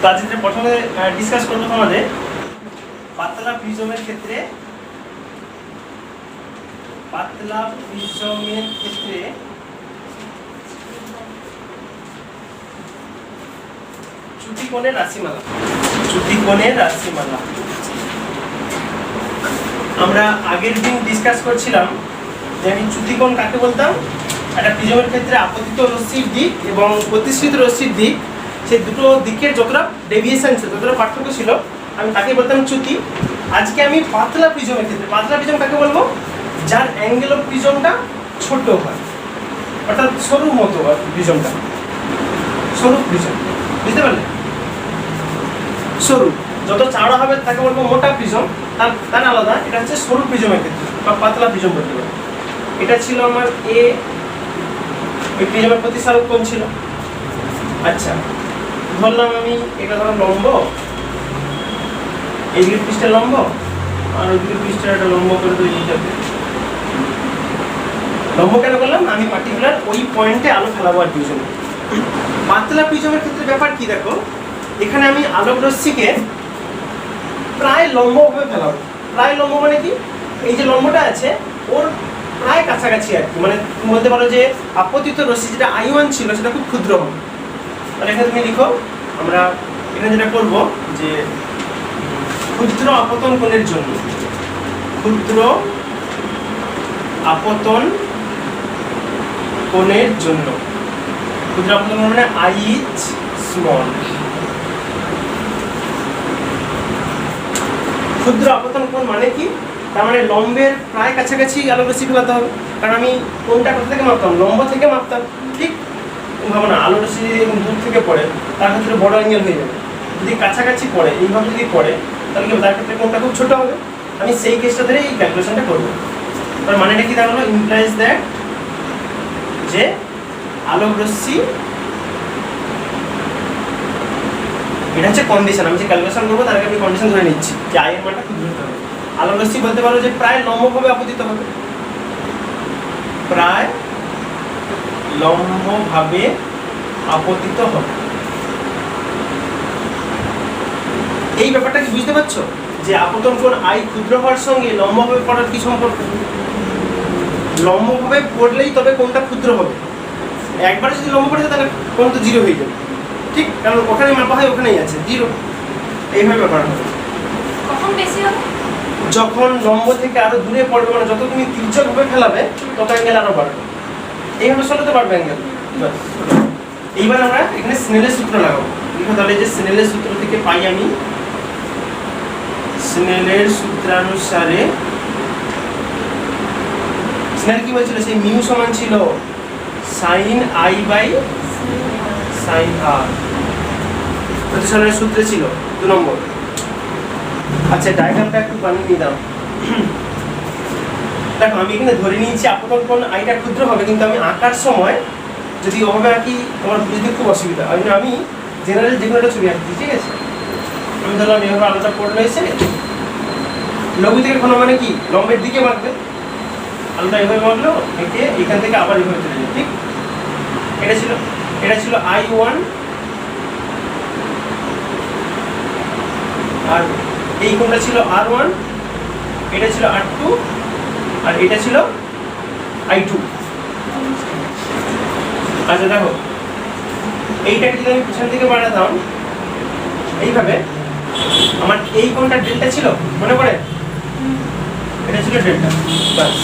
তো আজকে প্রথমে ডিসকাস করবো তোমাদের পাতলা প্রিজমের ক্ষেত্রে চ্যুতিকোণের রাশিমালা। আমরা আগের দিন ডিসকাস করছিলাম যে আমি চ্যুতিকোণ কাকে বলতাম। একটা প্রিজমের ক্ষেত্রে আপতিত রশ্মির দিক এবং প্রতিসৃত রশ্মির দিক, সেই দুটো দিকের যতটা ডেভিয়েশন ছিল, যতটা পার্থক্য ছিল, আমি তাকে বলতাম চ্যুতি। আজকে আমি পাতলা প্রিজমের ক্ষেত্রে, পাতলা প্রিজম কাকে বলবো? যার অ্যাঙ্গেল অফ প্রিজমটা ছোট হয়, অর্থাৎ সরু মতো প্রিজমটা, সরু প্রিজম, বুঝতে পারলে? সরু যত চাওড়া হবে তাকে বলবো মোটা প্রিজম, তার আলাদা। এটা হচ্ছে সরু প্রিজমের ক্ষেত্রে বা পাতলা প্রিজম বলতে পারবো। এটা ছিল আমার এ, ওই প্রিজমের প্রতিসারক কোণ ছিল। আচ্ছা, ধরলাম আমি এটা ধরো লম্ব, এই দিকের পৃষ্ঠের লম্ব আর ওই দিকের পৃষ্ঠের একটা লম্ব করে তো এইটাতে লম্ব কেন করলাম? আমি পার্টিকুলার ওই পয়েন্টে আলো ফেলাবো আর প্রিজম। পাতলা প্রিজমের ক্ষেত্রে ব্যাপার কি দেখো, এখানে আমি আলোক রশ্মিকে প্রায় লম্বভাবে ফেলাবো। প্রায় লম্ব মানে কি? এই যে লম্বটা আছে ওর প্রায় কাছাকাছি আর কি, মানে বলতে পারো যে আপতিত রশ্মি যেটা I1 ছিল সেটা খুব ক্ষুদ্র হবে। তাহলে এখানে তুমি লিখো, আমরা এখানে যেটা করবো যে ক্ষুদ্র আপতন কোণের জন্য, ক্ষুদ্র আপতন কোণের জন্য, ক্ষুদ্র আপতন কোণ মানে I স্মল। ক্ষুদ্র আপতন কোণ মানে কি? তার মানে লম্বের প্রায় কাছাকাছি আলোক রশ্মি ফেলাতে হবে। কারণ আমি কোণটা কোথা থেকে মাপতাম? লম্ব থেকে মাপতাম, ঠিক? ভাবো না, আলোক রশ্মি দূর থেকে পড়ে তার ক্ষেত্রে বড় অ্যাঙ্গেল হয়ে যাবে। যদি কাছাকাছি পড়ে, এইভাবে যদি পড়ে, তাহলে কি তার ক্ষেত্রে কোণটা খুব ছোট হবে। আমি সেই কেসটা ধরে এই ক্যালকুলেশনটা করবো। তার মানেটা কি দাঁড়ালো? ইমপ্লাইজ দ্যাট যে আলোক রশ্মি, এটা হচ্ছে কন্ডিশন। আমি যে ক্যালকুলেশন করবো তার আগে আমি কন্ডিশন ধরে নিচ্ছি যে আই এর মানটা ক্ষুদ্র হতে হবে। আলোক রশ্মি বলতে পারো যে প্রায় লম্বভাবে আপতিত হবে, প্রায় লম্বভাবে আপতিত হবে। এই ব্যাপারটা কি বুঝতে পারছো? যে আপতন কোণ I ক্ষুদ্র হওয়ার সঙ্গে লম্বভাবে পড়ার কি সম্পর্ক? লম্বভাবে পড়লেই তবে কোণটা ক্ষুদ্র হবে। একবারে যদি লম্ব পড়ে যায় তাহলে কোণ তো জিরো হয়ে যাবে, ঠিক? কারণ ওখানে মাপা হয়, ওখানেই আছে জিরো। এইভাবে ব্যাপার হবে। কখন বেশি হবে? যখন লম্ব থেকে আরো দূরে পড়বে, মানে যত তুমি তির্যকভাবে ফেলাবে তত অ্যাঙ্গেল আরো বাড়বে। এইভাবে সরাতে পারবে অ্যাঙ্গেল। এইবার আমরা এখানে স্নেলের সূত্র লাগাবো। দেখো তাহলে যে স্নেলের সূত্র থেকে পাই আমি, স্নেলের সূত্রানুসারে স্নেল কি বলছিল? সেই মিউ সমান ছিল sin I by sin R। প্রতিসরণের সূত্রে ছিল 2 নম্বর। আচ্ছা, ডায়াগ্রামটা একটু বানিয়ে নিলাম। দেখো আমি এখানে ধরে নিয়েছি আপতন কোণ আইটা ক্ষুদ্র হবে, কিন্তু আমি আঁকার সময় যদি ওভাবে আঁকি তোমার বুঝতে খুব অসুবিধা। আমি জেনারেল যে কোনো একটা ছবি আঁকছি, ঠিক আছে? আমি ধরলাম এভাবে আলোটা পড়লো, এসে লঘু থেকে ঘন মানে কি? লম্বের দিকে মাখবে। আলোটা এভাবে মাখলো, এঁকে এখান থেকে আবার এভাবে চলে যাবে, ঠিক? এটা ছিল I1, আর এই কোণটা ছিল R1, এটা ছিল R2, আর এটা ছিল I2। আচ্ছা দেখো, এইটাকে যদি আমি পিছন থেকে বাড়াতাম এইভাবে, আমার এই কোণটা ডেল্টা ছিল, মনে পড়ে? এটা ছিল ডেল্টা, বাস।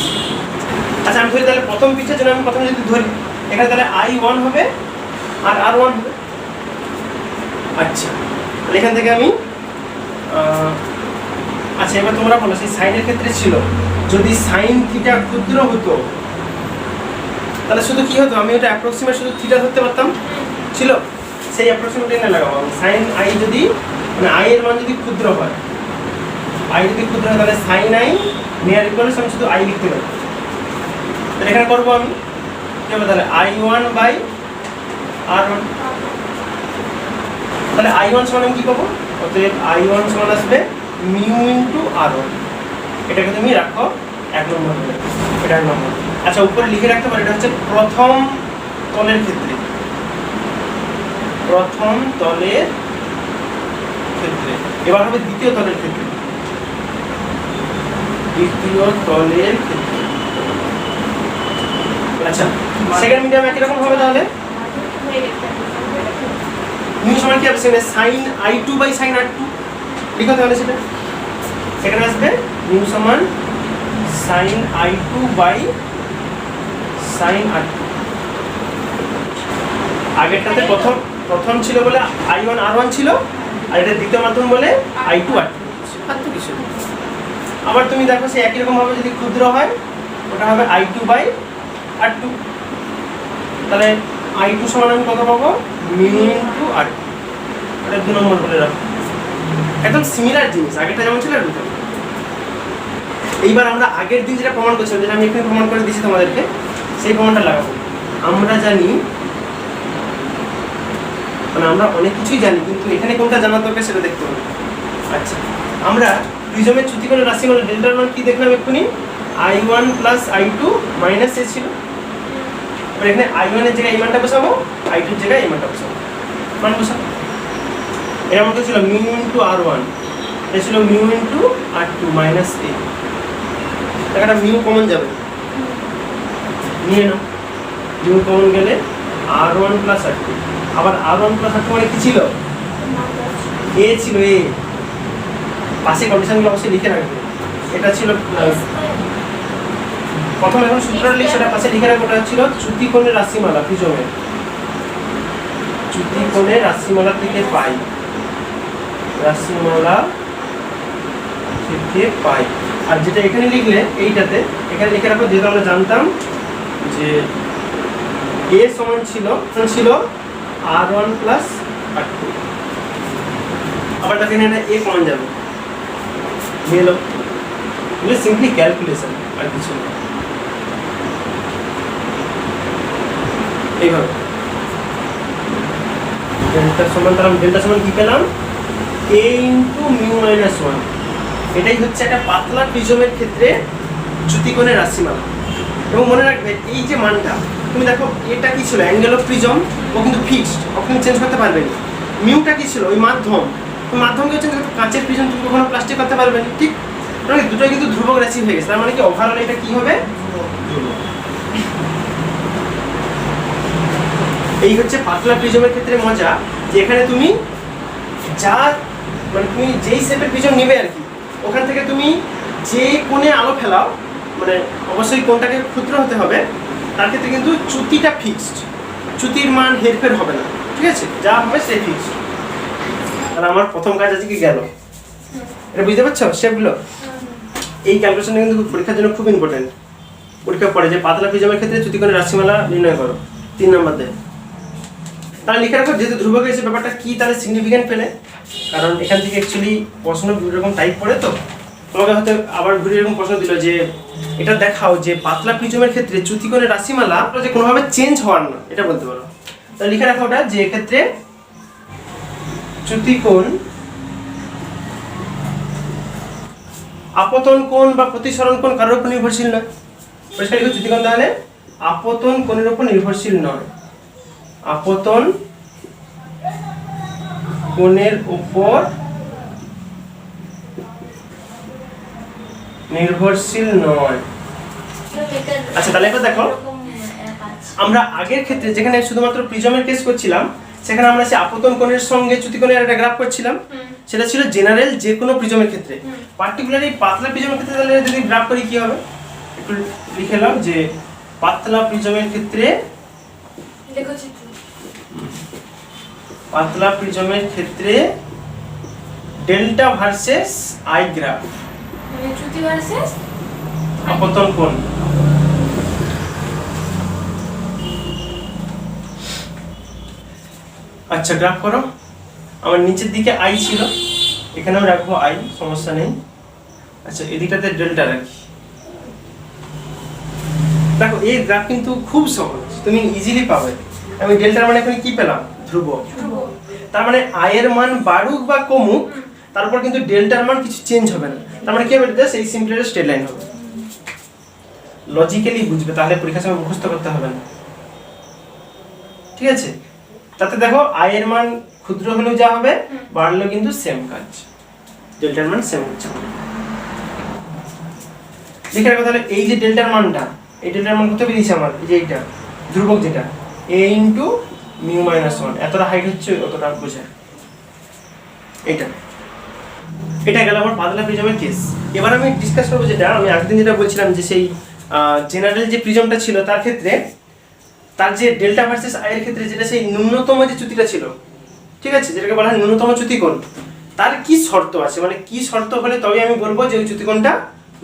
আচ্ছা আমি ধরি তাহলে প্রথম পিঠের জন্য আমি প্রথমে যদি ধরি, এখানে তাহলে I1 হবে আর R1 হবে। আচ্ছা, তাহলে এখান থেকে আমি আচ্ছা এবার তোমরা বলো, সেই সাইনের ক্ষেত্রে ছিল যদি সাইন থিটা ক্ষুদ্র হতো তাহলে শুধু কি হতো? আমি ওটা অ্যাপ্রক্সিমেট শুধু থিটা ধরতে পারতাম, ছিল? সেই অ্যাপ্রক্সিমেট এনে লাগাবো। সাইন I যদি, মানে I এর মান যদি ক্ষুদ্র হয়, I যদি ক্ষুদ্র হয় তাহলে সাইন I নিয়ার ইকুয়াল আমি শুধু I লিখতে পারি। তাহলে এখানে করবো আমি কি হবে? তাহলে I1 বাই R1। তাহলে I1 সমান আমি কি পাবো? অতএব I1 সমান আসবে মিউ ইন্টু R1। এটাকে তুমি রাখো 1 নম্বর, এটা 1 নম্বর। আচ্ছা উপরে লিখে রাখতে পারো, এটা হচ্ছে প্রথম তলের ক্ষেত্রে, প্রথম তলের ক্ষেত্রে। এবার হবে দ্বিতীয় তলের ক্ষেত্রে। দ্বিতীয় তলের ক্ষেত্রে। আচ্ছা, সেকেন্ড মিডিয়াম একই রকম হবে তাহলে মিউ সমান কি হবে সেখানে sin i2 by sin r2 লিখো তাহলে সেটা সেখানে আসবে মিউ সমান sin i2 by sin r2। আগেরটাতে প্রথম ছিল বলে i1 r1 ছিল, আর এটা দ্বিতীয় মাধ্যম বলে i2 r2 আর তো কিছু না। আবার তুমি দেখো সে একই রকম ভাবে যদি ক্ষুদ্র হয় ওটা হবে i2 বাই r2। তাহলে i2 সমান আমি কত পাবো মিউ ইনটু r2। এটা 2 নম্বর বলে রাখো, একদম সিমিলার জিনিস, আগেরটা যেমন ছিল এরকম। এইবার আমরা আগের দিন যেটা প্রমাণ করছিলাম, যেটা আমি এখানে প্রমাণ করে দিয়েছি তোমাদেরকে, সেই প্রমাণটা লাগাবো। আমরা জানি, মানে আমরা অনেক কিছুই জানি, কিন্তু এখানে কোনটা জানার দরকার সেটা দেখতে হবে। আচ্ছা, আমরা প্রিজমের চ্যুতিকোণের রাশিমালা ডেল্টার মান কি দেখলাম এক্ষুনি, i1 plus i2 minus a ছিল। এবার এখানে i1 এর জায়গায় এই মানটা বসাবো, i2 এর জায়গায় এই মানটা বসাবো, মান বসাবো। এর মধ্যে ছিল মিউ ইনটু r1, এটা ছিল mu into r2 minus a। একটা মিউ কমন যাবে, নিয়ে নাও, মিউ কমন গেলে r1 প্লাস r2। আবার r1 প্লাস r2 মানে কি ছিল, a ছিল, a পাশে কন্ডিশনগুলো অবশ্যই লিখে রাখবে। এটা ছিল প্রথম, এখন সূত্রটা লিখে সেটা পাশে লিখে রাখবে। ওটা ছিল চ্যুতিকোণের রাশিমালা, প্রিজমের চ্যুতিকোণের রাশিমালা থেকে পাই, রাশিমালা থেকে পাই। আর যেটা এখানে লিখলে এইটাতে এখানে লিখে রাখো, যেহেতু আমরা জানতাম যে a সমান ছিল r1 প্লাস r2। আবার দেখেন এখানে a কমন যাবে, গেল। এগুলো সিম্পলি ক্যালকুলেশন, আর কিছু না। এইভাবে ডেল্টা সমান কি পেলাম, a ইনটু মিউ মাইনাস 1। এটাই হচ্ছে একটা পাতলা প্রিজমের ক্ষেত্রে চ্যুতিকোণের রাশিমালা। এবং মনে রাখবে এই যে মানটা, তুমি দেখো এটা কি ছিল, অ্যাঙ্গেল অফ প্রিজম, ও কিন্তু ফিক্সড, ও কিন্তু চেঞ্জ করতে পারবে না। মিউটা কি ছিল, ওই মাধ্যম, ওই মাধ্যমকে চেঞ্জ করতে, কাঁচের প্রিজম তুমি কখনো প্লাস্টিক করতে পারবে না, ঠিক? মানে দুটোই কিন্তু ধ্রুবক রাশি হয়ে গেছে। তার মানে কি ওভারঅল এটা কি হবে, ধ্রুবক। এই হচ্ছে পাতলা প্রিজমের ক্ষেত্রে মজা, যে এখানে তুমি যা, মানে তুমি যেই শেপের প্রিজম নেবে আর কি, ওখান থেকে তুমি যে কোণে আলো ফেলাও, মানে অবশ্যই কোণটাকে ক্ষুদ্র হতে হবে, তার ক্ষেত্রে কিন্তু চ্যুতিটা ফিক্সড, চ্যুতির মান হেরফের হবে না, ঠিক আছে? যা হবে সেই ফিক্সড। তাহলে আমার প্রথম কাজ আজকে গেল, এটা বুঝতে পারছো স্টেপগুলো? এই ক্যালকুলেশনটা কিন্তু পরীক্ষার জন্য খুব ইম্পর্টেন্ট। পরীক্ষা পড়ে যে পাতলা প্রিজমের ক্ষেত্রে চ্যুতিকোণের রাশিমালা নির্ণয় করো, 3 নম্বর দেয়। তাহলে লিখে রাখো, যেহেতু ধ্রুবক এসে ব্যাপারটা কি তাহলে সিগনিফিকেন্ট পেলে, কারণ এখান থেকে অ্যাকচুয়ালি প্রশ্ন এরকম টাইপ পড়ে, তো তোমাকে হয়তো আবার ঘুরে এরকম প্রশ্ন দিল যে এটা দেখাও যে পাতলা প্রিজমের ক্ষেত্রে চ্যুতিকোণের রাশিমালা যে কোনোভাবে চেঞ্জ হওয়ার না, এটা বলতে পারো। তাহলে লিখে রাখো ওটা, যে এক্ষেত্রে চ্যুতিকোণ আপতন কোণ বা প্রতিসরণ কোণ কারোর উপর নির্ভরশীল নয়। পরিষ্কার লিখো, চ্যুতিকোণ তাহলে আপতন কোণের উপর নির্ভরশীল নয়, আপতন কোণের উপর নির্ভরশীল নয়। আচ্ছা, তাহলে এবার দেখো, আমরা আগের ক্ষেত্রে যেখানে শুধুমাত্র প্রিজমের কেস করছিলাম, সেখানে আমরা সেই আপতন কোণের সঙ্গে চ্যুতিকোণের একটা গ্রাফ করছিলাম, সেটা ছিল জেনারেল যে কোনো প্রিজমের ক্ষেত্রে। পার্টিকুলারলি পাতলা প্রিজমের ক্ষেত্রে তাহলে যদি গ্রাফ করি কি হবে, একটু লিখে নাও যে পাতলা প্রিজমের ক্ষেত্রে, পাতলা প্রিজমের ক্ষেত্রে ডেল্টা ভার্সেস আই গ্রাফ, মানে চ্যুতি ভার্সেস আপতন কোণ। আচ্ছা, গ্রাফ করো। আমার নিচের দিকে আই ছিল, এখানেও রাখবো আই, সমস্যা নেই। আচ্ছা, এদিকটাতে ডেল্টা রাখি। দেখো এই গ্রাফ কিন্তু খুব সহজ, তুমি ইজিলি পাবে। আমি ডেল্টার মানে এখানে কি পেলাম, ধ্রুবক। তার মানে আই এর মান বাড়ুক বা কমুক, তারপর কিন্তু ডেল্টার মান কিছু চেঞ্জ হবে না। তার মানে কি হবে, এই সিম্পল একটা স্ট্রেট লাইন হবে। লজিক্যালি বুঝবে, তাহলে পরীক্ষার সময় মুখস্থ করতে হবে না, ঠিক আছে? তাতে দেখো আই এর মান ক্ষুদ্র হলেও যা হবে, বাড়লেও কিন্তু সেম কাজ, ডেল্টার মান সেম হচ্ছে। লিখে রাখো তাহলে এই যে ডেল্টার মানটা, এই ডেল্টার মান কত বেরিয়েছে আমার, এই যে এইটা ধ্রুবক যেটা a ইন্টু মিউ মাইনাস 1, এতটা হাইট হচ্ছে অতটা বোঝায় এইটা। এটা গেল আমার পাতলা প্রিজমের কেস। এবার আমি ডিসকাস করবো যেটা আমি আগের দিন যেটা বলছিলাম যে সেই জেনারেল যে প্রিজমটা ছিল তার ক্ষেত্রে তার যে ডেল্টা ভার্সেস আই এর ক্ষেত্রে যেটা সেই ন্যূনতম যে চ্যুতিটা ছিল, ঠিক আছে, যেটাকে বলা হয় ন্যূনতম চ্যুতিকোণ, তার কি শর্ত আছে, মানে কি শর্ত হলে তবে আমি বলবো যে ওই চ্যুতিকোণটা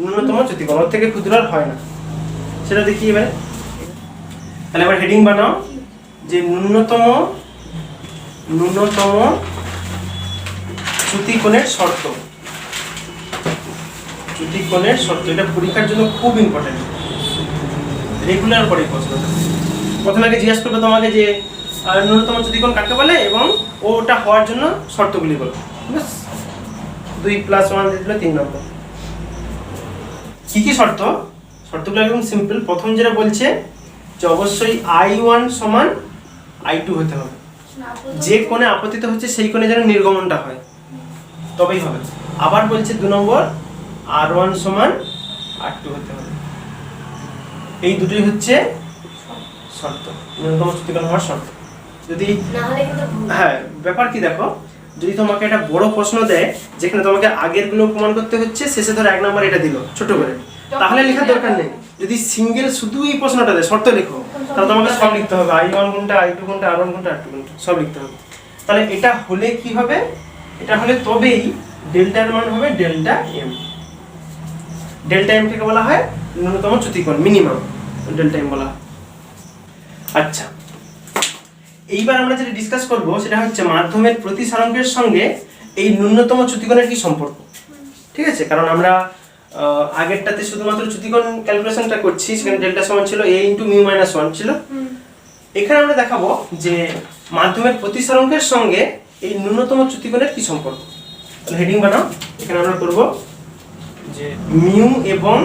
ন্যূনতম চ্যুতিকোণ, ওর থেকে ক্ষুদ্র আর হয় না, সেটা দেখি এবারে। তাহলে এবার হেডিং বানাও যে ন্যূনতম চ্যুতিকোণের শর্ত। চ্যুতিকোণের শর্ত এটা পরীক্ষার জন্য খুব ইম্পর্টেন্ট, রেগুলার করে প্রশ্নটা। প্রথমে আগে জিজ্ঞাসা করবে তোমাকে যে ন্যূনতম চ্যুতিকোণ কাকে বলে এবং ওটা হওয়ার জন্য শর্তগুলি বলো, ব্যাস 2 + 1 দিয়ে দিলে 3 নম্বর। কি কি শর্ত? শর্তগুলো একদম সিম্পল। প্রথম যেটা বলছে যে অবশ্যই I1 সমান I2 হতে হবে, যে কোণে আপতিত হচ্ছে সেই কোণে যেন নির্গমনটা হয় তবেই হবে। আবার বলছে 2 নম্বর R1 সমান R2 হতে হবে। এই দুটোই হচ্ছে শর্ত, ন্যূনতম চ্যুতিকোণ হওয়ার শর্ত। যদি হ্যাঁ, ব্যাপার কি দেখো, যদি তোমাকে একটা বড় প্রশ্ন দেয় যেখানে তোমাকে আগের গুলো প্রমাণ করতে হচ্ছে, শেষে ধরো 1 নাম্বার এটা দিল ছোট করে, তাহলে লেখার দরকার নেই। যদি সিঙ্গেল শুধু এই প্রশ্নটা দেয় শর্ত লেখো, তাহলে তোমাকে সব লিখতে হবে, I1 কোনটা, I2 কোনটা, R1 কোনটা, R2 কোনটা, সব লিখতে হবে। তাহলে এটা হলে কি হবে, এটা হলে তবেই ডেল্টার মান হবে ডেল্টা এম। ডেল্টা এম থেকে বলা হয় ন্যূনতম চ্যুতিকোণ, মিনিমাম ডেল্টা এম বলা হয়। আচ্ছা, এইবার আমরা যেটা ডিসকাস করব সেটা হচ্ছে মাধ্যমের প্রতিসারণের সঙ্গে এই ন্যূনতম চ্যুতিকোণের কি সম্পর্ক, ঠিক আছে? কারণ আমরা আগেরটাতে শুধুমাত্র চ্যুতিকোণ ক্যালকুলেশনটা করছি, সেখানে ডেল্টা সমান ছিল a ইন্টু মিউ মাইনাস 1 ছিল। এখানে আমরা দেখাবো যে মাধ্যমের প্রতিসারণের সঙ্গে এই ন্যূনতম চ্যুতিকোণের কি সম্পর্ক। তাহলে হেডিং বানাও, এখানে আমরা করব যে মিউ এবং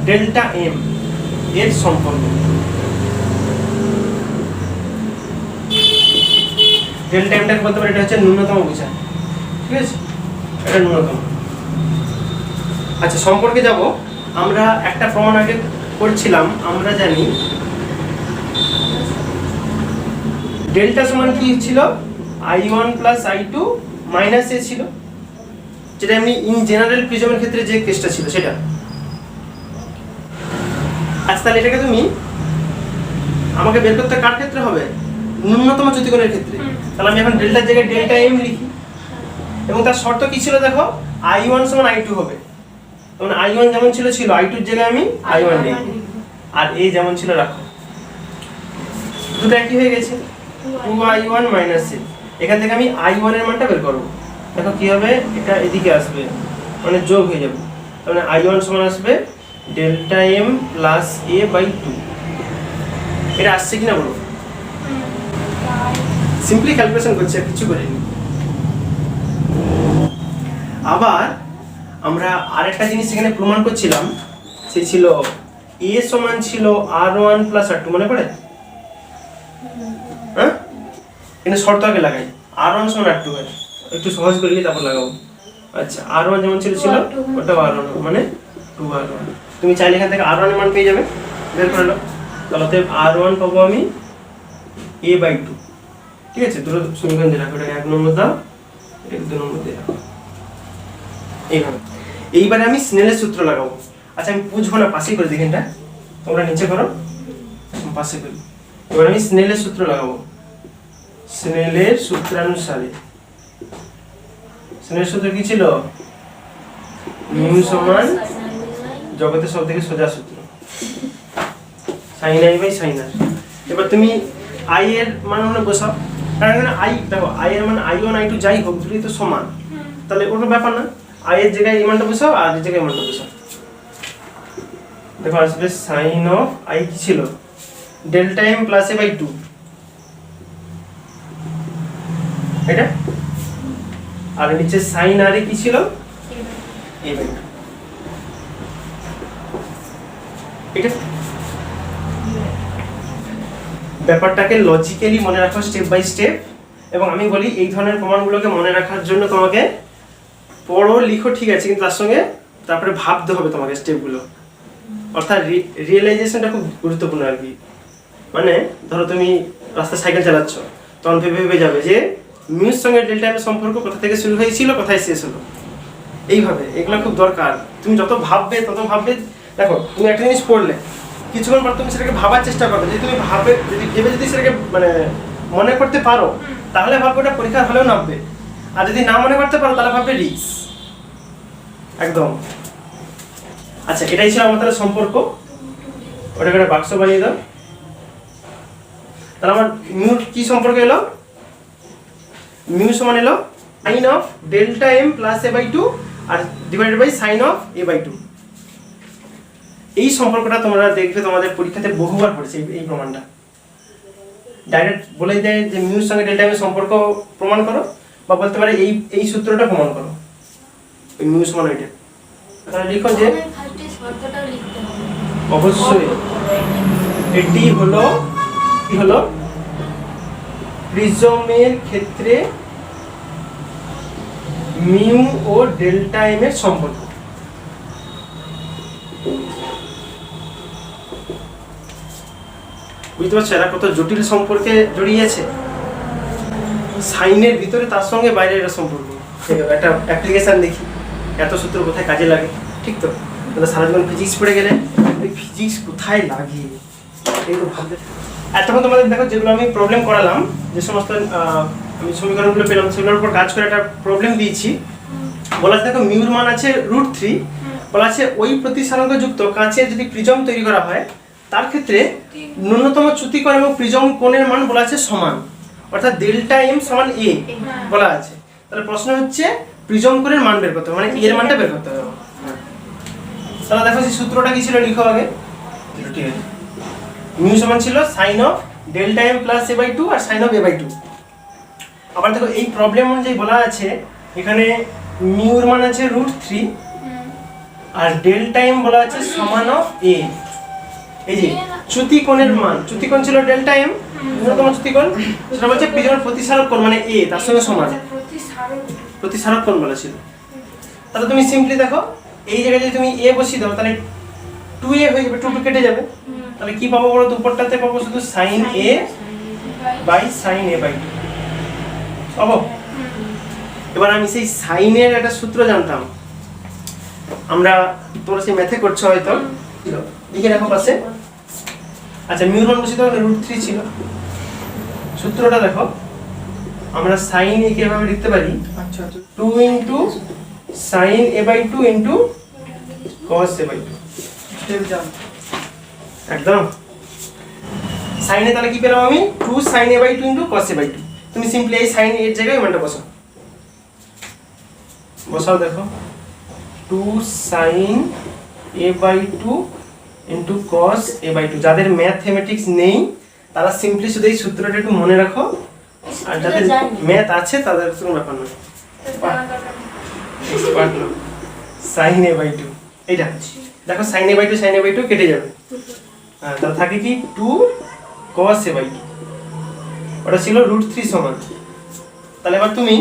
ডেল্টা এম এর সম্পর্ক। ডেল্টা এমটাকে বলতে পারি এটা হচ্ছে ন্যূনতম বোঝায়, ঠিক আছে, এটা ন্যূনতম। আচ্ছা, সম্পর্কে যাব। আমরা একটা প্রমাণ আগে করছিলাম, আমরা জানি ডেল্টা সমান কি ছিল, I1 + I2 - a ছিল, যেটা এমনি ইন জেনারেল প্রিজমের ক্ষেত্রে যে কেসটা ছিল সেটা। আচ্ছা, তাহলে এটাকে তুমি আমাকে বের করতে কার ক্ষেত্রে হবে, ন্যূনতম চ্যুতিকোণের ক্ষেত্রে। তাহলে আমি এখন ডেল্টার জায়গায় ডেল্টা এম লিখি, এবং তার শর্ত কি ছিল দেখো, I1 সমান I2 হবে। মানে I1 যেমন ছিল I2 এর জায়গায় আমি I1 লিখি, আর a যেমন ছিল রাখো, দুটো একই হয়ে গেছে, 2I1 - a। এখান থেকে আমি I1 এর মানটা বের করব। দেখো কি হবে, এটা এদিকে আসবে, মানে যোগ হয়ে যাবে। তাহলে I1 সমান আসবে ডেল্টা এম প্লাস a/2। এটা আসছে কিনা বলো? সিম্পলি ক্যালকুলেশন করছি, আর কিছু করিনি। আবার আমরা আরেকটা জিনিস এখানে প্রমাণ করছিলাম, সে ছিল a সমান ছিল R1 + R2, মনে পড়ে? হ্যাঁ, এখানে শর্ত আগে লাগাই, R1 সমান R2 হয়, একটু সহজ করে নিয়ে তারপর লাগাবো। আচ্ছা, R1 যেমন ছিল ওটাও R1 মানে 2R1। তুমি চাইলে এখান থেকে R1 এর মান পেয়ে যাবে, বের করে নাও। তাহলে R1 পাবো আমি a/2, ঠিক আছে। দুটো সমীকরণ দিয়ে রাখো, এটাকে 1 নম্বর দাও, এটাকে 2 নম্বর দিয়ে রাখো, এইভাবে। এইবারে আমি স্নেলের সূত্র লাগাবো। আচ্ছা, আমি বুঝবো না, পাশে করে দেখি, এটা তোমরা নিচে করো, পাশে করি। এবার আমি স্নেলের সূত্র লাগাবো। স্নেলের সূত্রানুসারে, স্নেলের সূত্র কি ছিল, মিউ সমান জগতের সব থেকে সোজা সূত্র, sin i/sin r। এবার তুমি i এর মান মনে বসাও, কারণ এখানে i দেখো, i এর মান I1 I2 যাই হোক দুটোই তো সমান, তাহলে ওটা ব্যাপার না, i এর জায়গায় এই মানটা বসাও আর এর জায়গায় এই মানটা বসাও। দেখো আসবে sin of i কি ছিল, ডেল্টা m প্লাস a/2, এটা। আর নিচে sin r এ কি ছিল, a/2, এটা। ব্যাপারটাকে লজিক্যালি মনে রাখো, স্টেপ বাই স্টেপ, এবং আমি বলি এই ধরনের প্রমাণগুলোকে মনে রাখার জন্য তোমাকে পড়ো লিখো ঠিক আছে, কিন্তু তার সঙ্গে তারপরে ভাবতে হবে তোমাকে স্টেপগুলো, অর্থাৎ রিয়েলাইজেশনটা খুব গুরুত্বপূর্ণ আর কি। মানে ধরো তুমি রাস্তায় সাইকেল চালাচ্ছ, তখন ভেবে ভেবে যাবে যে মিউর সঙ্গে ডেল্টা এম এর সম্পর্ক কোথা থেকে শুরু হয়েছিল, কোথায় শেষ হলো, এইভাবে এগুলো খুব দরকার। তুমি যত ভাববে তত ভাববে। দেখো তুমি একটা জিনিস পড়লে কিছুক্ষণ পর তুমি সেটাকে ভাবার চেষ্টা করবে, যদি তুমি ভেবে যদি সেটাকে মানে মনে করতে পারো তাহলে ভাববে ওটা পরীক্ষার হলেও নামবে, আর যদি না মনে করতে পারো তাহলে ভাববে রিস্ক একদম। আচ্ছা, এটাই ছিল আমাদের সম্পর্ক। ওটাকে একটা বাক্স বানিয়ে দাও। তাহলে আমার মিউর কি সম্পর্ক এলো? মিউ সমান এলো sine of delta m plus A by two আর divided by sine of A by two. এই সম্পর্কটা তোমরা দেখবে তোমাদের পরীক্ষাতে বহুবার পড়েছে এই প্রমাণটা। ডাইরেক্ট বলে দেয় যে মিউর সঙ্গে ডেল্টা এম এর সম্পর্ক প্রমাণ করো, বা বলতে পারে এই সূত্রটা প্রমাণ করো, ওই মিউ সমান ওইটা। তাহলে লিখো যে ফার্স্টে শর্তটাও লিখতে হবে। অবশ্যই এটি হলো কি হলো প্রিজমের ক্ষেত্রে মিউ ও ডেল্টা এম এর সম্পর্ক। বুঝতে পারছো এরা কত জটিল সম্পর্কে জড়িয়েছে, সাইনের ভিতরে তার সঙ্গে বাইরের একটা সম্পর্ক। একটা অ্যাপ্লিকেশন দেখি এত সূত্র কোথায় কাজে লাগে, ঠিক তো? তাহলে সারা জীবন ফিজিক্স পড়ে গেলে ফিজিক্স কোথায় লাগে এই তো ভাবতে। এতক্ষণ তোমাদের দেখো যেগুলো আমি প্রবলেম করালাম, যে সমস্ত আমি সমীকরণগুলো পেলাম সেগুলোর উপর কাজ করে একটা প্রবলেম দিয়েছি। বলা আছে দেখো মিউর মান আছে √3, বলা আছে ওই প্রতিসারক যুক্ত কাঁচে যদি প্রিজম তৈরি করা হয় তার ক্ষেত্রে ন্যূনতম চ্যুতিকোণ এবং প্রিজম কোণের মান বলা আছে সমান, অর্থাৎ ডেল্টা এম সমান এ বলা আছে। তাহলে প্রশ্ন হচ্ছে প্রিজম কোণের মান বের করতে হবে, মানে এর মানটা বের করতে হবে। তাহলে দেখো সেই সূত্রটা কি ছিল লিখো আগে। ঠিক আছে, মিউ সমান ছিল sine of delta m plus A by two আর sine of A by two. আবার দেখো এই প্রবলেম অনুযায়ী বলা আছে এখানে মিউর মান আছে √3 আর ডেল্টা এম বলা আছে সমান অফ এ। এই যে চ্যুতিকোণের মান, চ্যুতিকোণ ছিল ডেল্টা এম, ন্যূনতম চ্যুতিকোণ সেটা বলছে প্রিজমের প্রতিসারক কোণ মানে এ তার সঙ্গে সমান, প্রতিসারক কোণ বলা ছিল। তাহলে তুমি সিম্পলি দেখো এই জায়গায় যদি তুমি এ বসিয়ে দাও তাহলে 2a হয়ে যাবে, 2 কেটে যাবে। তাহলে কি পাবো বলো তো? উপরটাতে পাবো শুধু sine A by sine A by two পাবো। এবার আমি সেই সাইনের একটা সূত্র জানতাম, আমরা তোমরা সেই ম্যাথে করছো হয়তো, লিখে রাখো পাশে। আচ্ছা, মিউর মান বসিয়ে দাও, √3 ছিল। সূত্রটা দেখো, আমরা সাইন এ কিভাবে লিখতে পারি? আচ্ছা 2 into sine A by two into cos A by two. একদম সাইনে তাহলে কি পেলাম আমি? 2 sin a by 2 into cos a by 2। তুমি সিম্পলি এই sin এর জায়গায় মানটা বসাও দেখো 2 sin a by 2 into cos a by 2। যাদের ম্যাথমেটিক্স নেই তারা সিম্পলি শুধু এই সূত্রটা একটু মনে রাখো, আর যাদের ম্যাথ আছে তাদের কোনো ব্যাপার নয়। sin a by 2 এইটা দেখো, sin a by 2 কেটে যাবে। হ্যাঁ, তাহলে থাকে কি 2 cos a by 2, ওটা ছিল √3 সমান। তাহলে এবার তুমি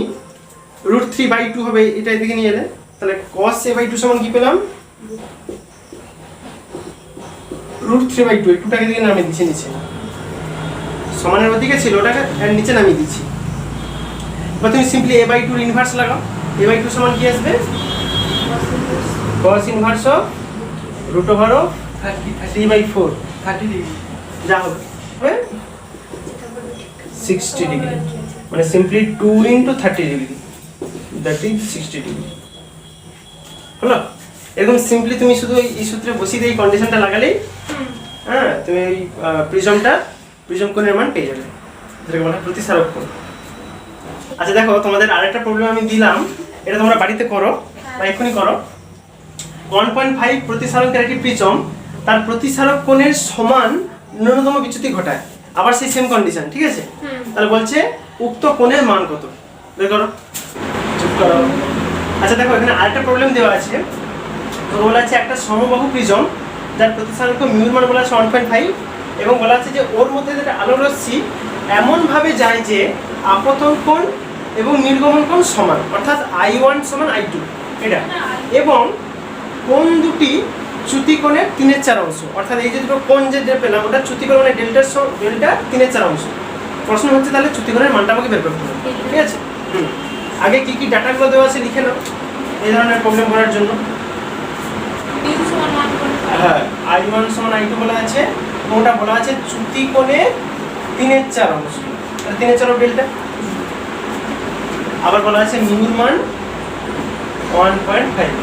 √3/2 হবে, এটা এদিকে নিয়ে এলে তাহলে cos a by 2 সমান কি পেলাম? √3/2। এই 2টাকে দিকে নামিয়ে দিচ্ছি নিচে, সমানের ওদিকে ছিল ওটাকে নিচে নামিয়ে দিচ্ছি। এবার তুমি সিম্পলি a by 2 এর ইনভার্স লাগাও। a by 2 সমান কি আসবে? cos ইনভার্স অফ √3/4 30 ডিগ্রি যা হবে 60 ডিগ্রি, মানে simply 2 into 30 degree, that is 60 degree. হলো? এরকম সিম্পলি তুমি শুধু এই সূত্রে বসিয়ে দিয়ে এই কন্ডিশনটা লাগালেই হ্যাঁ তুমি এই প্রিজম কোণের মান পেয়ে যাবে, যেটাকে বলা হয় প্রতিসারক কোণ। আচ্ছা দেখো, তোমাদের আরেকটা প্রবলেম আমি দিলাম, এটা তোমরা বাড়িতে করো বা এখনই করো। 1.5 প্রতিসারকের একটি প্রিজম তার প্রতিসারক কোণের সমান ন্যূনতম বিচ্যুতি ঘটায়, আবার সেই সেম কন্ডিশন, ঠিক আছে? তাহলে বলছে উক্ত কোণের মান কত, বের করো। চুপ করো। আচ্ছা দেখো, এখানে আরেকটা প্রবলেম দেওয়া আছে। তো বলা আছে একটা সমবাহু প্রিজম যার প্রতিসারক মিউর মান বলা আছে 1.5, এবং বলা আছে যে ওর মধ্যে যেটা আলোর রশ্মি এমন ভাবে যায় যে আপতন কোণ এবং নির্গমন কোণ সমান, অর্থাৎ I1 সমান I2 এটা, এবং কোণ দুটি চ্যুতিকোণের 3/4 অংশ, অর্থাৎ এই যে দুটো কোণ যে পেলাম ওটা চ্যুতিকোণ মানে ডেল্টা 3/4 অংশ। প্রশ্ন হচ্ছে তাহলে চ্যুতিকোণের মানটা আমাকে বের করতে হবে, ঠিক আছে? আগে কি কি ডাটাগুলো দেওয়া আছে লিখে নাও এই ধরনের প্রবলেম করার জন্য। হ্যাঁ, I1 সমান I2 বলা আছে, কোণটা বলা আছে চ্যুতিকোণের 3/4 অংশ, তাহলে 3/4 ডেল্টা। আবার বলা আছে মিউর মান 1.5।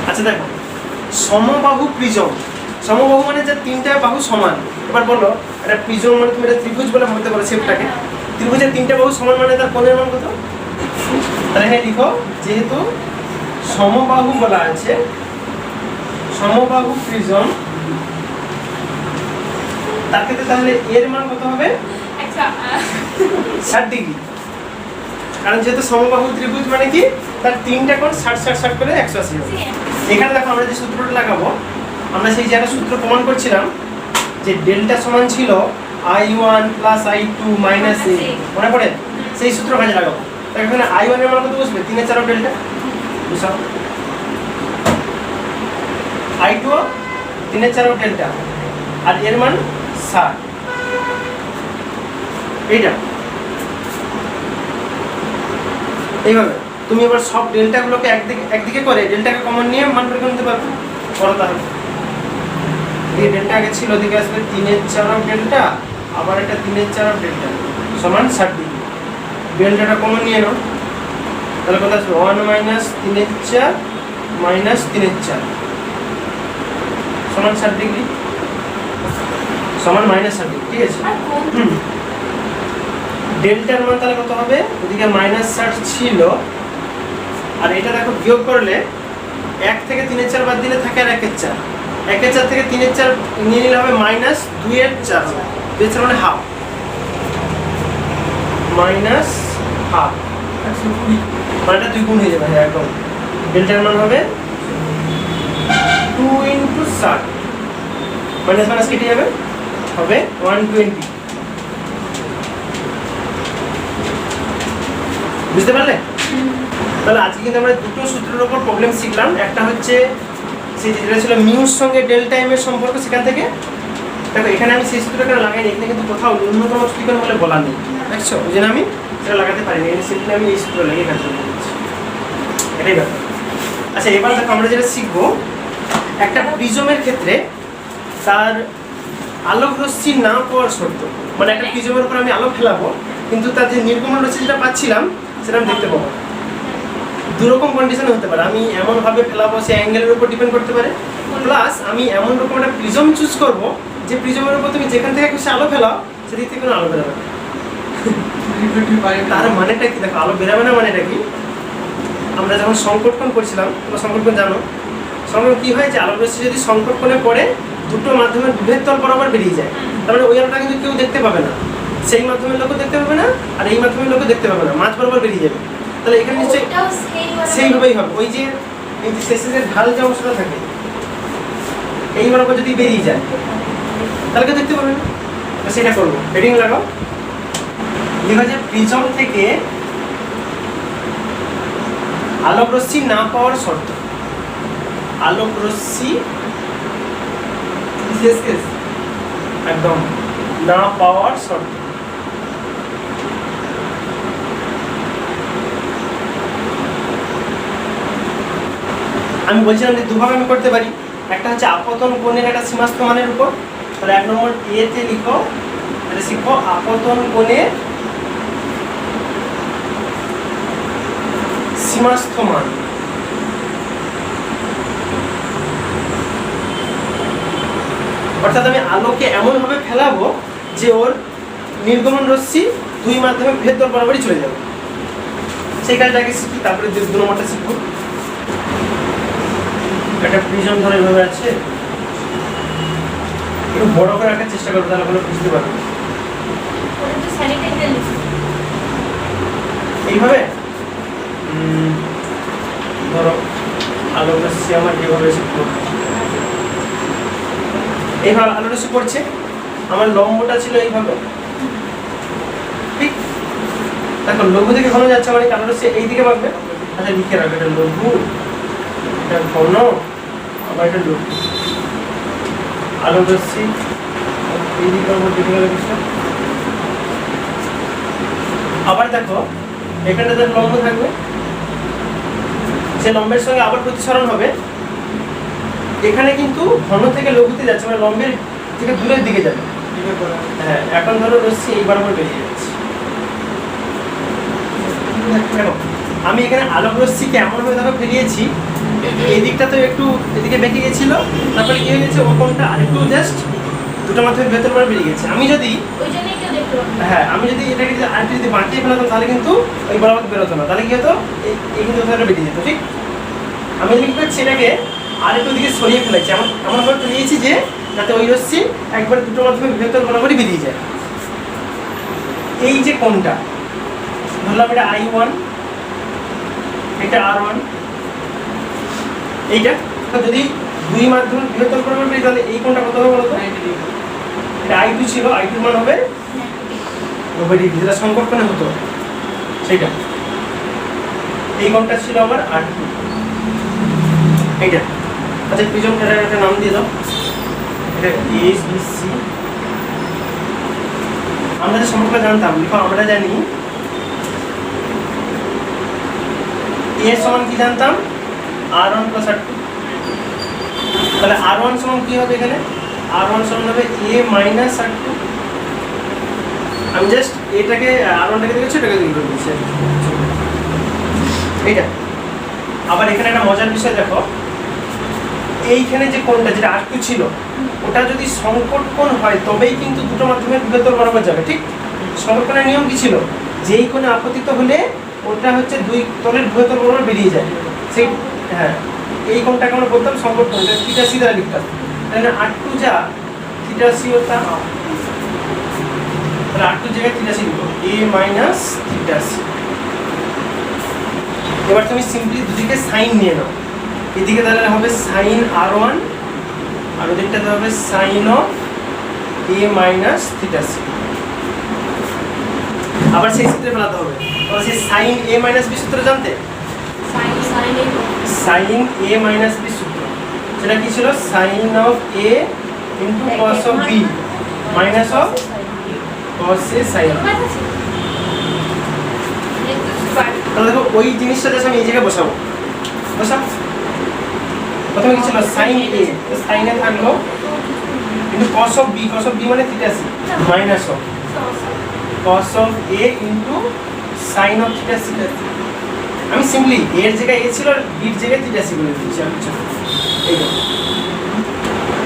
আচ্ছা দেখো, সমবাহু প্রিজম, সমবাহু মানে যে তিনটা বাহু সমান। এবার বলো এটা প্রিজম মানে তুমি এটা ত্রিভুজ বলে ভাবতে পারো শেপটাকে, ত্রিভুজের তিনটা বাহু সমান মানে তার কোণের মান কত? তাহলে এখানে লিখো যেহেতু সমবাহু বলা আছে, সমবাহু প্রিজম, তার ক্ষেত্রে তাহলে এর মান কত হবে? 60 ডিগ্রি। কারণ যেহেতু সমবাহু ত্রিভুজ মানে কি তার তিনটা কোণ 60 করে 180 হবে। এখানে দেখো আমরা যে সূত্রটা লাগাবো, আমরা সেই জায়গায় সূত্র প্রমাণ করছিলাম যে ডেল্টা সমান ছিল I1 plus I2 minus A, মনে পড়ে? সেই সূত্র কাজে লাগাবো। তাহলে এখানে I1 এর মান কত বসবে? 3/4 ডেল্টা, বুঝছো? I2 3/4 ডেল্টা, আর এর মান 60। এইটা এইভাবে তুমি এবার সব ডেল্টাগুলোকে একদিকে করে ডেল্টাকে কমন নিয়ে মান বের করে নিতে পারবে। করো তাহলে, এই ডেল্টা আগে ছিল ওদিকে আসবে 3/4 ডেল্টা, আবার এটা 3/4 ডেল্টা সমান 60 ডিগ্রি। ডেল্টাটা কমন নিয়ে নাও, তাহলে কত আসবে? 1 মাইনাস 3/4 মাইনাস 3/4 সমান 60 ডিগ্রি, সমান মাইনাস 60 ডিগ্রি, ঠিক আছে? ডেল্টার মান তাহলে কত হবে? ওদিকে -60 ছিল, আর এটা দেখো বিয়োগ করলে 1 থেকে 3/4 বাদ দিলে থাকে আর 1/4, 1/4 থেকে 3/4 নিয়ে নিলে হবে -2/4 হবে, 2/4 মানে হাফ, -হাফ, মানটা 2 গুণ হয়ে যাবে একদম। ডেল্টার মান হবে 2 × 60, মাইনাস মাইনাস কেটে যাবে, হবে 120। বুঝতে পারলে? তাহলে আজকে কিন্তু আমরা দুটো সূত্রের উপর প্রবলেম শিখলাম। একটা হচ্ছে সেই যেটা ছিল মিউর সঙ্গে ডেল্টা এম এর সম্পর্ক, সেখান থেকে দেখো এখানে আমি সেই সূত্রটা লাগাইনি, এখানে কিন্তু কোথাও ন্যূনতম চ্যুতিকোণ বলে বলা নেই, দেখছো? ওই জন্য আমি সেটা লাগাতে পারিনি, এখানে সেখানে আমি এই সূত্র লাগিয়ে কাজ করছি, এটাই ব্যাপার। আচ্ছা এবার দেখো আমরা যেটা শিখবো, একটা প্রিজমের ক্ষেত্রে তার আলোক রশ্মি না পাওয়ার শর্ত, মানে একটা প্রিজমের উপর আমি আলো ফেলাবো কিন্তু তার যে নির্গমন রশ্মি যেটা পাচ্ছিলাম সেটা আমি দেখতে পাবো। দুরকম কন্ডিশনে হতে পারে, আমি এমনভাবে ফেলাবো সে অ্যাঙ্গেলের উপর ডিপেন্ড করতে পারে, প্লাস আমি এমন রকম একটা প্রিজম চুজ করবো যে প্রিজমের উপর তুমি যেখান থেকে খুশি আলো ফেলাও সেদিক থেকে কোনো আলো বেরোবে না। তার মানেটা কি দেখো, আলো বেরোবে না মানেটা কি? আমরা যখন সংকটকোণ করছিলাম, তোমরা সংকটকোণ জানো, সংকট কি হয় যে আলোক রশ্মি যদি সংকটকোণে পড়ে দুটো মাধ্যমের বিভেদ তল বরাবর বেরিয়ে যায়, তার মানে ওই আলোটা কিন্তু কেউ দেখতে পাবে না, সেই মাধ্যমের লোকও দেখতে পাবে না আর এই মাধ্যমের লোকও দেখতে পাবে না, মাঝ বরাবর বেরিয়ে যাবে। তাহলে এখানে নিশ্চয়ই সেইভাবেই হবে, ওই যে এই যে শেষের ঢাল যে অংশটা থাকে এই বরাবর যদি বেরিয়ে যায় তাহলে কেউ দেখতে পাবে না, সেটা করবো। হেডিং লাগাও, লেখা যায় প্রিজম থেকে আলোক রশ্মি না পাওয়ার শর্ত। আলোক রশ্মি একদম না পাওয়ার শর্ত। আমি বলছিলাম যে দুভাবে আমি করতে পারি, একটা হচ্ছে আপতন কোণের একটা সীমাস্থ মানের উপর, তাহলে 1 নম্বর এ তে লিখো, এটা শিখবো আপতন কোণের সীমাস্থ মান। অর্থাৎ আমি আলোকে এমনভাবে ফেলাবো যে ওর নির্গমন রশ্মি দুই মাধ্যমে ভেদ বরাবরই চলে যাবে, সেই কাজটাকে শিখি। তারপরে 2 নম্বরটা শিখবো, একটা প্রিজম ধরে এভাবে আছে, একটু বড় করে রাখার চেষ্টা করবো তাহলে ওগুলো বুঝতে পারবো। এইভাবে ধরো আলো রশ্মি আমার এইভাবে এইভাবে আলো রশ্মি পড়ছে, আমার লম্বটা ছিল এইভাবে, ঠিক? দেখো লঘু থেকে ঘন যাচ্ছে মানে কারণ হচ্ছে এই দিকে বাঁকবে। আচ্ছা লিখে রাখো, এটা লঘু, এটা ঘন, আবার এটা লঘু। আলোক রশ্মি এই দিকে আবার দেখো এখানে যে লম্ব থাকবে, সে লম্বের সঙ্গে আবার প্রতিসরণ হবে। এখানে কিন্তু ঘন থেকে লঘুতে যাচ্ছে, মানে লম্বের থেকে দূরের দিকে যাবে। হ্যাঁ, এখন ধরো রশ্মি এই বরাবর বেরিয়ে যাচ্ছে। দেখো আমি এখানে আলোক রশ্মিকে এমনভাবে দেখো ফেরিয়েছি, এই দিকটা তো একটু এদিকে বেঁকে গেছিল, তারপরে কি হয়ে গেছে ও কোণটা আরেকটু জাস্ট দুটো মাধ্যমে ভেতর করে বেরিয়ে গেছে। আমি যদি আমি যদি এটাকে আরেকটু যদি বাঁকিয়ে ফেলাতাম তাহলে কিন্তু ওই বরাবর বেরোতো না, তাহলে কি হতো এই কিন্তু ওখানে বেরিয়ে যেত। ঠিক? আমি কি করছি এটাকে আরেকটু দিকে সরিয়ে ফেলেছি, এমনভাবে ফেলিয়েছি যে যাতে ওই রশ্মি একবার দুটো মাধ্যমে ভেতর বরাবরই বেরিয়ে যায়। এই যে কোণটা ধরলাম এটা I1, এটা R1, এইটা যদি দুই মাধ্যম বৃহত্তর বরাবর বেরিয়ে তাহলে এই কোণটা কত হবে বলতো? এটা I2 ছিল, I2 মান হবে 90 ডিগ্রি, যেটা সংকটনে হতো সেটা। এই কোণটা ছিল আমার R2, এইটা। আচ্ছা প্রিজমটার একটা নাম দিয়ে দাও, এটা ABC। আমরা যে সম্পর্কে জানতাম, লিখো আমরা জানি A সমান কি জানতাম? R1 + R2। তাহলে R1 সমান কি হবে এখানে? R1 সমান হবে A - R2। আমি জাস্ট এটাকে R1টাকে দেখেছি, এটাকে দিয়ে দিচ্ছি এইটা। আবার এখানে একটা মজার বিষয় দেখো, এইখানে যে কোণটা যেটা R2 ছিল ওটা যদি সংকট কোণ হয় তবেই কিন্তু দুটো মাধ্যমে বৃহত্তর বরাবর যাবে। ঠিক? সংকট কোণের নিয়ম কি ছিল? যেই কোণে আপতিত হলে ওটা হচ্ছে দুই তলের বৃহত্তর বরাবর বেরিয়ে যায়। সেই হ্যাঁ, এই কোণটাকে আমরা বলতাম সংকট কোণ, এটা থিটা সি দ্বারা লিখতাম। তাহলে R2 যা থিটা সি হতো, তাহলে R2 জায়গায় থিটা সি লিখো, A - থিটা সি। এবার তুমি সিম্পলি দুদিকে সাইন নিয়ে নাও, এদিকে তাহলে হবে সাইন R1 আর ওদিকটাতে হবে sine of A - theta C. আবার সেই সূত্রে ফেলাতে হবে, তাহলে সেই সাইন A - B সূত্র জানতে? সাইন A - B সূত্র সেটা কি ছিল? Sine of A into cos of B minus of cos A sin। তাহলে দেখো ওই জিনিসটা জাস্ট আমি এই জায়গায় বসাবো। বসাও। প্রথমে কি ছিল? সাইন A, তো সাইন A থাকলো into cos of B, cos of B মানে theta C minus of cos of A into sin of theta C. আমি সিম্পলি এর জায়গায় A ছিল আর B এর জায়গায় থিটা সি বলে দিচ্ছি। আচ্ছা এই দেখো,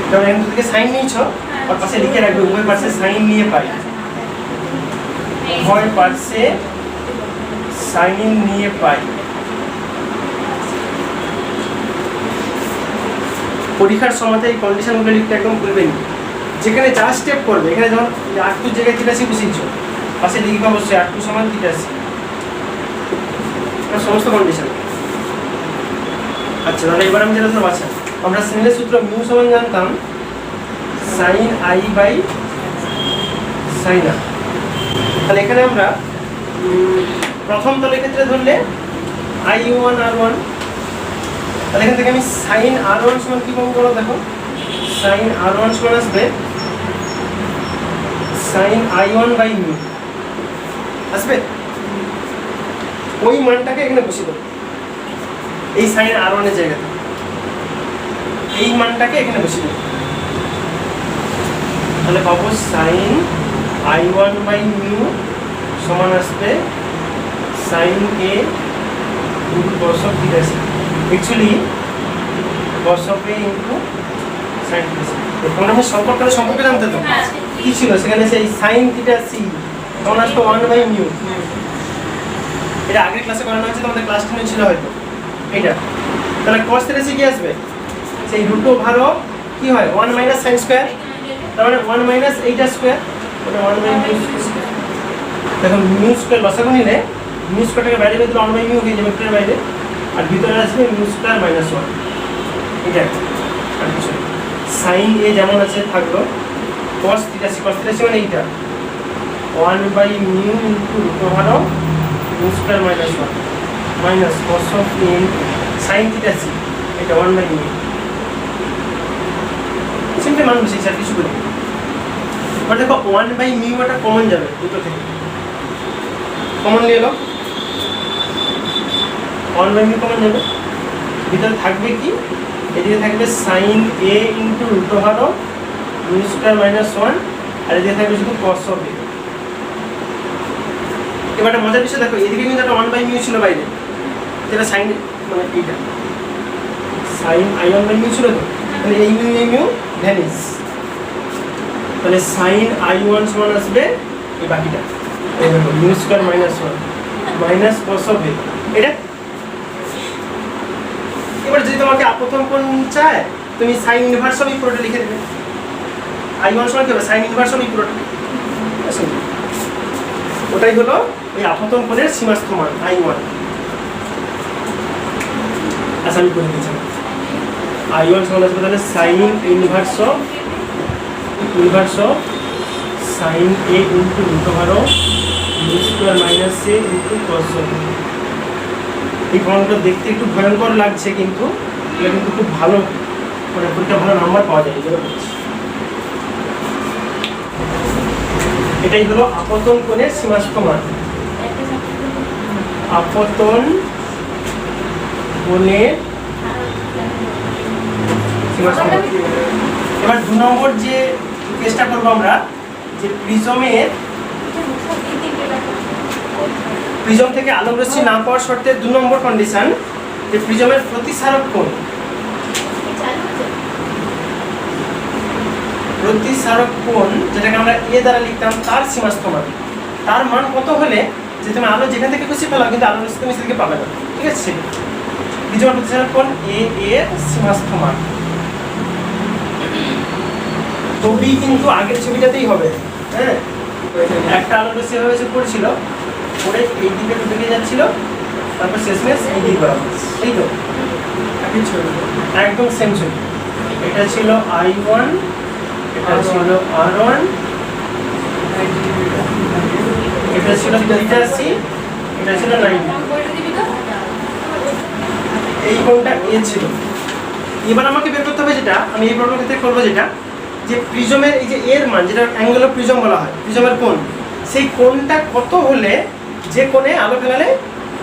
তাহলে এখান থেকে সাইন নিয়েছো আর পাশে লিখে রাখবে উভয় পাশে সাইন নিয়ে পাই, উভয় পাশে সাইন নিয়ে পাই। পরীক্ষার সময়তে এই কন্ডিশনগুলো লিখতে একদম ভুলবেন। যেখানে যা স্টেপ করবে, এখানে যখন R2 এর জায়গায় থিটা সি বসিয়েছো পাশে লিখবে অবশ্যই R2 সমান থিটা সি, সমস্ত কন্ডিশন। আচ্ছা তাহলে এবার আমি যেটা ধরো, আচ্ছা আমরা স্নেলের সূত্র মিউ সমান জানতাম sine I by sine R। তাহলে এখানে আমরা প্রথম তলের ক্ষেত্রে ধরলে I1 R1, তাহলে এখান থেকে আমি সাইন R1 সমান কি পাবো বলো? দেখো সাইন R1 সমান আসবে সাইন I1 বাই মিউ আসবে। ওই মানটাকে এখানে বসিয়ে দেবো এই সাইন R1 এর জায়গাতে, এই মানটাকে এখানে বসিয়ে দেবো। তাহলে পাবো সাইন I1 বাই মিউ সমান আসবে sine A into cos of theta C. Actually cos of A into sine theta C. তোমরা আমি সম্পর্কে জানতে তো কি ছিল সেখানে? সেই সাইন থিটা সি তখন আসতো 1 বাই মিউ। এটা আগের ক্লাসে করানো হয়েছে, তোমাদের ক্লাস 10 ছিল হয়তো এইটা। তাহলে cos থিটা সি কি আসবে? সেই রুট ওভার অফ কি হয় 1 মাইনাস সাইন স্কয়ার, তার মানে 1 মাইনাস এইটা স্কয়ার, মানে 1 বাই মিউ স্কয়ার। দেখো মিউ স্কয়ার লসাগু নিলে মিউ স্কয়ারটাকে বাইরে বের দিলে 1 বাই মিউ হয়ে যাবে ভেক্টরের বাইরে, আর ভিতরে আসবে মিউ স্কয়ার মাইনাস 1। এটা আর কিছু সাইন A যেমন আছে থাকলো, cos থিটা সি মানে এইটা 1/μ into root over of mu square minus 1 minus cos of n sin theta c, এটা 1/μ। সিম্পলি মান বসিয়েছি, আর কিছু করি। এবার দেখো 1/μ এটা কমন যাবে দুটো থেকে, কমন নিয়ে এলো 1/μ কমন যাবে, ভিতরে থাকবে কি, এদিকে থাকবে sin a into root over of mu square minus 1, আর এদিকে থাকবে শুধু cos অফ a। এবার একটা মজার বিষয় দেখো, এদিকে কিন্তু একটা 1/μ ছিল বাইরে, যেটা sin মানে এইটা sin i1/μ ছিল, তো মানে এই মিউ ভ্যানিশ, তাহলে sin i1 সমান আসবে এই বাকিটা mu square minus 1 minus cos of a। এটা এবার যদি তোমাকে আপতন কোণ চায়, তুমি sin ইনভার্স অফ এই পুরোটা লিখে দেবে। i1 সমান কি হবে, sin ইনভার্স অফ এই পুরোটা, ওটাই হলো এই আপতন কোণের সীমাস্থ মান i1। আচ্ছা আমি করে দিচ্ছি, i1 সমান আসবে তাহলে sin inverse of sin a into root over of mu square minus a into cos of a। এই ফর্মটা দেখতে একটু ভয়ঙ্কর লাগছে, কিন্তু এটা কিন্তু খুব ভালো, মানে পরীক্ষা ভালো নাম্বার পাওয়া যায় এগুলো বলছি। এটাই হলো আপতন কোণের সীমাস্থ মান, আপতন কোণের সীমাস্থ মান। এবার 2 নম্বর যে চেষ্টা করবো আমরা, যে প্রিজম থেকে আলোক রশ্মি না পাওয়ার শর্তে 2 নম্বর কন্ডিশন, যে প্রিজমের প্রতিসারক কোণ, যেটাকে আমরা a দ্বারা লিখতাম, তার সীমাস্থ মান, তার মান কত হলে যে তুমি আলো যেখান থেকে খুশি পেলাও কিন্তু আলো রশ্মি তুমি সেদিকে পাবে না, ঠিক আছে? প্রিজমের প্রতিসারক কোণ a এর সীমাস্থ মান, তবেই কিন্তু আগের ছবিটাতেই হবে। হ্যাঁ, একটা আলো রশ্মি এভাবে পড়ছিল, পড়ে এই দিকে ঢুকে যাচ্ছিল, তারপর শেষমেশ এই দিকে বরাবর, এই তো একদম সেম ছবি। এটা ছিল i1, এটা ছিল r1, এটা ছিল থিটা c, এটা ছিল 90, এই কোণটা a ছিল। এবার আমাকে বের করতে হবে, যেটা আমি এই প্রবলেমের ক্ষেত্রে করবো, যেটা যে প্রিজমের এই যে এর মান, যেটা অ্যাঙ্গেল অফ প্রিজম বলা হয়, প্রিজমের কোণ, সেই কোণটা কত হলে যে কোণে আলো ফেলালে,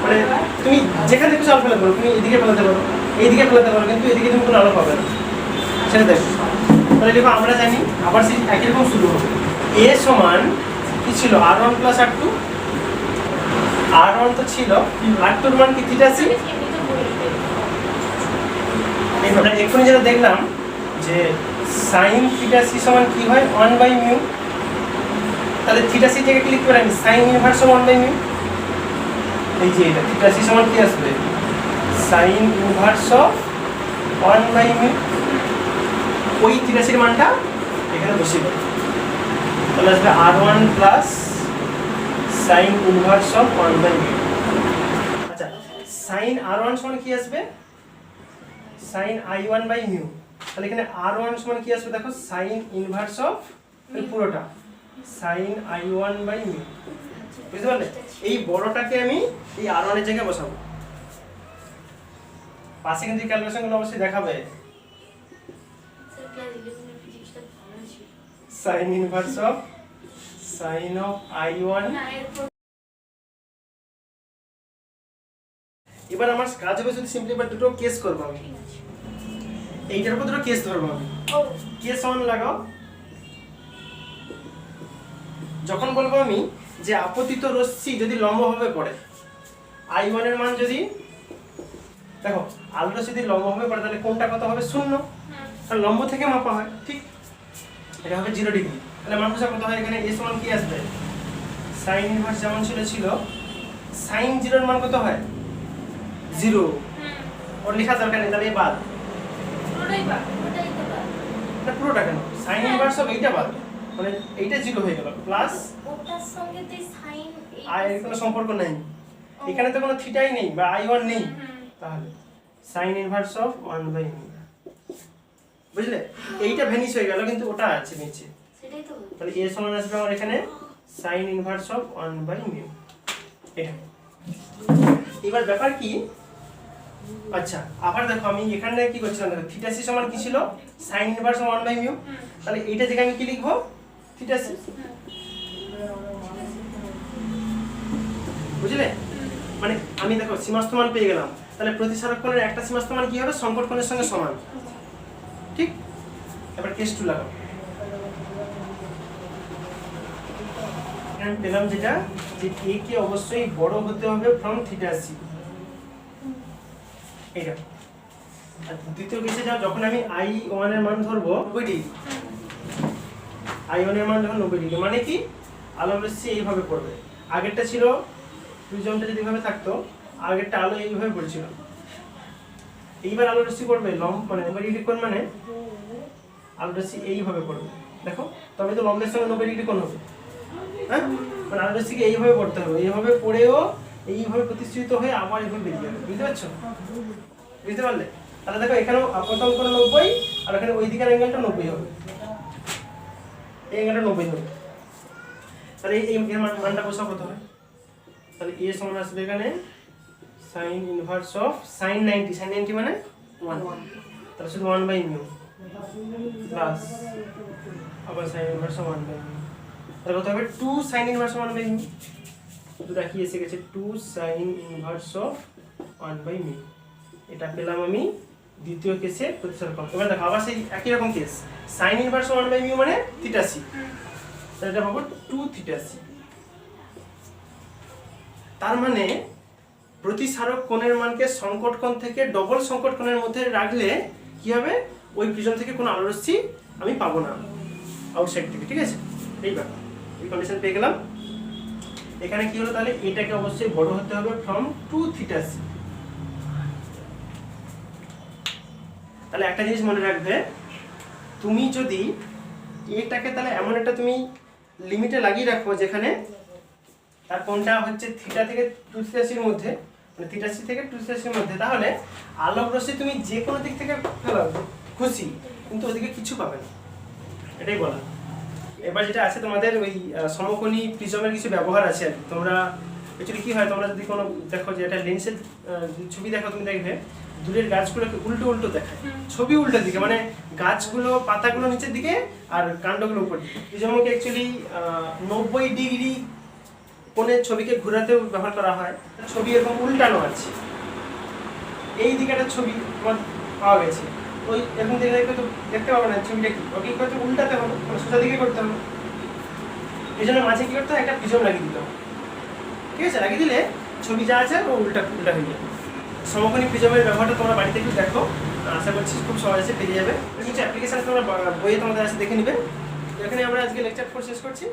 মানে তুমি যেখানে কিছু আলো ফেলাতে পারো, তুমি এদিকে ফেলাতে পারো, এইদিকে ফেলাতে পারো, কিন্তু এদিকে তুমি কোনো আলো পাবে না, সেটা দেখো। তাহলে দেখো আমরা জানি, আবার সেই একই রকম শুরু হবে। a সমান কি ছিল, r1 প্লাস r2, r1 তো ছিল, r2 এর মান কি থিটা c। আমরা এক্ষুনি যেটা দেখলাম যে sin থিটা c সমান কি হয়, 1/μ, তাহলে থিটা c থেকে কি লিখতে পারি আমি, sin ইনভার্স অফ 1/μ। এই যে এটা থিটা c সমান কি আসবে, sin ইনভার্স অফ 1/μ। ওই থিটা c এর মানটা এখানে বসিয়ে দাও, তাহলে আসবে r1 plus sin inverse of 1/μ। আচ্ছা, sin r1 সমান কি আসবে, sin i1/μ। তাহলে এখানে r1 সমান কি আসবে, দেখো sin ইনভার্স অফ পুরোটা sin i1/μ, বুঝতে পারলে? এই বড়টাকে আমি এই r1 এর জায়গায় বসাবো, পাশে কিন্তু ক্যালকুলেশনগুলো অবশ্যই দেখাবে। sin inverse of sin of i1। এবার আমার কাজ হবে শুধু সিম্পলি এবার দুটো কেস করব আমি, এইটার উপর দুটো কেস ধরবো আমি। কেস 1 লাগাও, যখন বলবো আমি যে আপতিত রশ্মি যদি লম্বভাবে পড়ে, i1 এর মান যদি, দেখো আলো রশ্মি যদি লম্বভাবে পড়ে তাহলে কোণটা কত হবে, 0, কারণ লম্ব থেকে মাপা হয়, ঠিক? এটা হবে 0 ডিগ্রি। তাহলে মান কত হয় এখানে, a সমান কি আসবে, sin ইনভার্স যেমন ছিল sin 0 এর মান কত হয়, 0, ওর লেখা দরকার নেই, তাহলে বাদ, না পুরোটা কেন, sin ইনভার্স অফ এইটা বাদ, মানে এইটা 0 হয়ে গেল, প্লাস ওটার সঙ্গে তো sin আর এর কোনো সম্পর্ক নেই, এখানে তো কোনো থিটাই নেই বা i1 নেই, তাহলে sin ইনভার্স অফ 1/μ, বুঝলে? এইটা ভ্যানিশ হয়ে গেল, কিন্তু ওটা আছে নিচে, সেটাই তো। তাহলে a সমান আসবে আমার এখানে সাইন ইনভার্স অফ 1/μ। এটা এবার ব্যাপার কি, আচ্ছা আবার দেখো আমি এখানে কি করছিলাম, দেখো থিটা সি সমান কি ছিল, সাইন ইনভার্স অফ 1/μ। তাহলে এইটা জায়গায় আমি কি লিখবো, থিটা সি। বুঝলে, মানে আমি দেখো সীমাস্থ মান পেয়ে গেলাম, তাহলে প্রতিসারক কোণের একটা সীমাস্থ মান কি হবে, সংকট কোণের সঙ্গে সমান। ঠিক, এবার কেস 2 লাগাও। আমি পেলাম যেটা, যে এ কে অবশ্যই বড় হতে হবে ফ্রম থিটা সি। এইটা আর দ্বিতীয় কেসে যাও, যখন আমি I1 এর মান ধরবো 90 ডিগ্রি, I1 এর মান যখন 90 ডিগ্রি, মানে কি আলোর রশ্মি এইভাবে পড়বে। আগেরটা ছিল প্রিজমটা যদি এইভাবে থাকতো, আগেরটা আলো এইভাবে পড়ছিল, এইবার আলোর রশ্মি পড়বে মানে 90 ডিগ্রি কোণ, মানে আলোর রশ্মি এইভাবে পড়বে। দেখো তবে তো লম্বের সঙ্গে 90 ডিগ্রি কোণ হবে, হ্যাঁ, মানে আলোর রশ্মিকে এইভাবে পড়তে হবে, এইভাবে পড়েও এইভাবে প্রতিষ্ঠিত হয়ে আবার এইভাবে বেরিয়ে যাবে। বুঝতে পারছো, বুঝতে পারলে? তাহলে দেখো এখানেও আপতন কোণ 90, আর এখানে ওই দিকের অ্যাঙ্গেলটা 90 হবে, এই অ্যাঙ্গেলটা 90 হবে। তাহলে এই মানটা বসাও প্রথমে। তাহলে এ সমান আসবে এখানে sine inverse of sine 90, sine 90 মানে 1, তাহলে শুধু 1/μ প্লাস আবার সাইন ইনভার্স অফ 1/μ। তাহলে কত হবে 2 সাইন ইনভার্স অফ 1/μ। দুটো কি এসে গেছে 2 সাইন ইনভার্স অফ 1/μ। এটা পেলাম আমি দ্বিতীয় কেসে প্রতিসারক কোণ। এবার দেখো আবার সেই একই রকম কেস, সাইন ইনভার্স অফ 1/μ মানে থিটা সি, তাহলে এটা পাবো 2 থিটা সি। তার মানে প্রতিসারক কোণের মানকে সংকট কোণ থেকে ডবল সংকট কোণের মধ্যে রাখলে কি হবে, ওই প্রিজম থেকে কোনো আলোর রশ্মি আমি পাবো না আউটসাইড থেকে। ঠিক আছে, এই ব্যাপার, এই কন্ডিশন পেয়ে গেলাম। এখানে কি হলো, তাহলে এটাকে অবশ্যই বড় হতে হবে ফ্রম 2 থিটা সি। তাহলে একটা জিনিস মনে রাখবে, তুমি যদি এটাকে তাহলে এমন একটা তুমি লিমিটে লাগিয়ে রাখো যেখানে তার কোণটা হচ্ছে থিটা থেকে 2 থিটা সির মধ্যে, মানে থিটা সি থেকে 2 থিটা সির মধ্যে, তাহলে আলোক রশ্মি তুমি যে কোনো দিক থেকে ফেলাও খুশি, কিন্তু ওদিকে কিছু পাবে না, এটাই বলা। এবার যেটা আছে তোমাদের ওই সমকোণী প্রিজমের কিছু ব্যবহার আছে আর কি। তোমরা অ্যাকচুয়ালি কি হয়, তোমরা যদি কোনো দেখো যে এটা লেন্সের ছবি দেখো, তুমি দেখবে দূরের গাছগুলোকে উল্টো উল্টো দেখায়, ছবি উল্টো দিকে, মানে গাছগুলো পাতাগুলো নিচের দিকে আর কাণ্ডগুলো উপর দিকে। প্রিজমকে অ্যাকচুয়ালি 90 ডিগ্রি কোণের ছবিকে ঘোরাতেও ব্যবহার করা হয়। ছবি এরকম উল্টানো আছে, এই দিকে একটা ছবি তোমার পাওয়া গেছে, ওই এরকম দিকে তো দেখতে পাবে না ছবিটা কি, ওকে কি করতে উল্টাতে হবে, মানে সোজা দিকে করতে হবে। এই জন্য মাঝে কি করতে হয়, একটা প্রিজম লাগিয়ে দিতে হবে। ঠিক আছে, লাগিয়ে দিলে ছবি যা আছে ও উল্টা উল্টা হয়ে যাবে। সমকোণী প্রিজমের ব্যবহারটা তোমরা বাড়িতে একটু দেখো, আশা করছি খুব সহজে পেয়ে যাবে। কিছু অ্যাপ্লিকেশন তোমরা বইয়ে তোমাদের আছে, দেখে নেবে। এখানে আমরা আজকে লেকচার 4 শেষ করছি।